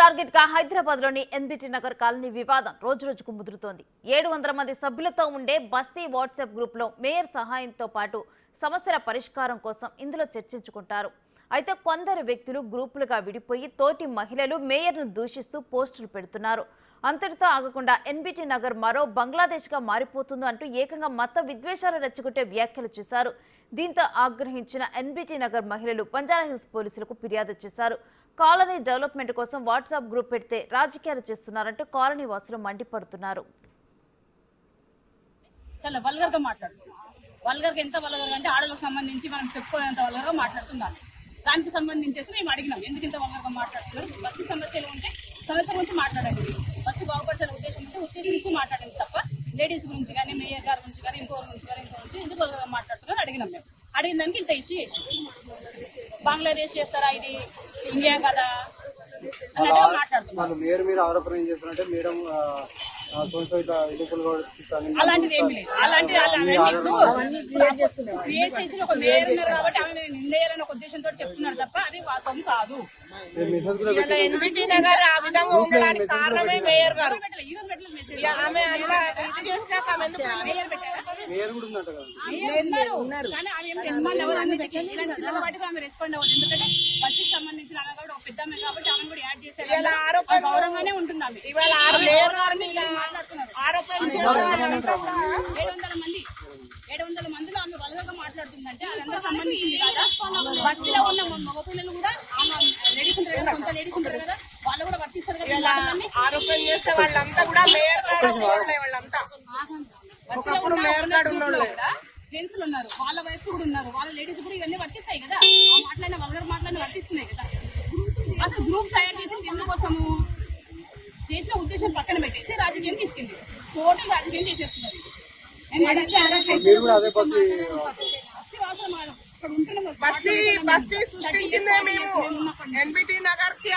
Target గా హైదరాబాద్ లోని NBT Nagar colony వివాదం రోజురోజుకు ముదురుతోంది. 700 మంది సభ్యులతో ఉండే బస్తీ వాట్సాప్ గ్రూప్ లో మేయర్ సహాయంతో పాటు సమస్యల పరిష్కారం కోసం ఇందులో చర్చించుకుంటారు. అయితే కొందరు వ్యక్తులు గ్రూపులుగా విడిపోయి తోటి మహిళలు మేయర్ను దూషిస్తూ పోస్టులు పెడుతున్నారు. అంతటితో ఆగకుండా ఎన్బిటి నగర్ మరో బంగ్లాదేశ్ గా మారిపోతుందో అంటూ ఏకంగా మత విద్వేషాలు రెచ్చగొట్టే వ్యాఖ్యలు చేశారు. దీంతో ఆగ్రహించిన ఎన్బిటి నగర్ మహిళలు బంజారాహిల్స్ పోలీసులకు ఫిర్యాదు చేశారు. కాలనీ డెవలప్మెంట్ కోసం వాట్సాప్ గ్రూప్ పెడితే రాజకీయాలు చేస్తున్నారంటూ కాలనీ వాసులు మండిపడుతున్నారు. చాలా వల్గర్ గా మాట్లాడుతున్నారు. వల్గర్ ఎంత వల్గర్ అంటే ఆడలకు సంబంధించి మనం చెప్పుకోలేంత వల్గర్ గా మాట్లాడుతున్నారు. దానికి సంబంధించేసి మేము అడిగినాం, ఎందుకు ఇంత వల్గర్ గా మాట్లాడుతున్నారు, బస్సు సమస్యలు ఉంటే సమస్య గురించి మాట్లాడండి, బస్సు బాగుపరిచే ఉద్దేశం ఉంటే ఉద్దేశం నుంచి మాట్లాడండి తప్ప లేడీస్ గురించి కానీ మేయర్ గారి గురించి కానీ ఇంకో గురించి కానీ ఇంకో గురించి ఎందుకు వల్గర్ గా మాట్లాడుతున్నారు అడిగినాం. మేము అడిగిన దానికి ఇంత ఇష్యూ చేసి బంగ్లాదేశ్ చేస్తారా, ఇది ఇండియా కదా అన్నట్టుగా మాట్లాడుతున్నారు. అలాంటిది ఏమి లేదు. అలాంటి క్రియేట్ చేసి ఒక మేయర్ ఉన్నారు కాబట్టి ఆమె నిందేయాలని ఒక ఉద్దేశంతో చెప్తున్నారు తప్ప అది వాస్తవం కాదు. ఎన్బిటి నగర్ ఆ విధంగా ఉండడానికి కారణమే మేయర్ గారు. ఆమె ఇది చేసినాక రెస్పాండ్ అవ్వదు. ఎందుకంటే బస్సుకి సంబంధించిన ఆమె ఒక పెద్ద ఆమె కాబట్టి ఆమె కూడా యాడ్ చేశారు. గౌరవంగానే ఉంటుంది ఆమె. ఇవాళ మాట్లాడుతున్నారు. 700 మందిలో ఆమె వల్గర్గా మాట్లాడుతుందంటే అదంతా సంబంధించింది కదా. బస్సులో ఉన్న మగ పిల్లలు కూడా ఆమె లేడీస్ ఉంటారు కదా, కొంత లేడీస్ ఉంటారు కదా, వాళ్ళు కూడా వర్తిస్తారు కదా. ఆరోపణ చేస్తే వాళ్ళంతా కూడా మేయర్ వాళ్ళంతా ఒకప్పుడు మేయర్ గారు ఉన్నోళ్ళు జెంట్స్ ఉన్నారు, వాళ్ళ వయసు కూడా ఉన్నారు, వాళ్ళ లేడీస్ కూడా ఇవన్నీ వర్తిస్తాయి కదా. ఆ మాట్లాడిన వల్గర్ మాట్లాడిన వర్తిస్తున్నాయి కదా. అసలు గ్రూప్ తయారు చేసింది ఎందుకోసము, చేసిన ఉద్దేశం పక్కన పెట్టేసి రాజకీయం తీసుకుంది. టోటల్ రాజకీయం చేసేస్తున్నారు. బస్తీ సృష్టించిందే మేము. ఎన్బిటి నగర్ కి